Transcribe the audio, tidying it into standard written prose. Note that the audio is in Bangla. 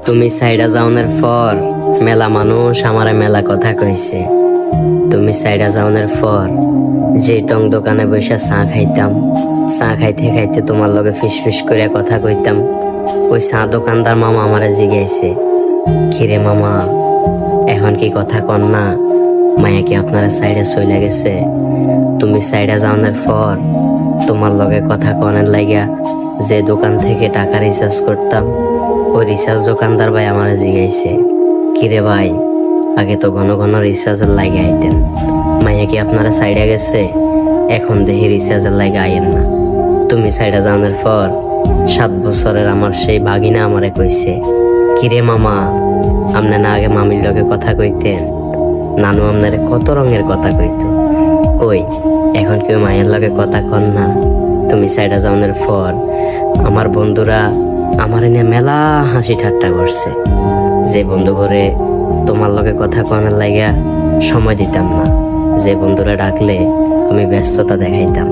তুমি সাইডা যাওনের পর মেলা মানুষ আমারে মেলা কথা কইছে। তুমি সাইডা যাওনের পর যে টং দোকানে বসে চা খাইতাম, চা খাইতে খাইতে তোমার লগে ফিস করে কথা কইতাম, ওই চা দোকানদার মামা আমারে জিগাইছে, কিরে মামা এখন কি কথা কন না, মায়া কি আপনারা সাইডে চলে গেছে? তুমি সাইডা যাওনের পর তোমার লগে কথা কনের লাগিয়া যে দোকান থেকে টাকা রিচার্জ করতাম, ওই রিচার্জ দোকানদার ভাই আমার জিগাইছে, কিরে ভাই আগে তো ঘন ঘন রিচার্জের লাগে আইতেন, মাইয়া কি আপনারা সাইডে গেছে? এখন দেখি রিচার্জের লাগে আইয়েন না। তুমি সাইডে যাওয়ার পর 7 বছরের আমার সেই ভাগিনা আমারে কইছে, কিরে মামা আপনি না আগে মামির লগে কথা কইতেন, নানু আপনারে কত রঙের কথা কইত, কই এখন কেউ মায়ের লগে কথা কন না? তুমি সাইডে যাওয়ার পর আমার বন্ধুরা আমার এনে মেলা হাসি ঠাট্টা করছে, যে বন্ধু করে তোমার লগে কথা কনার লাগিয়া সময় দিতাম না, যে বন্ধুরা ডাকলে আমি ব্যস্ততা দেখাইতাম।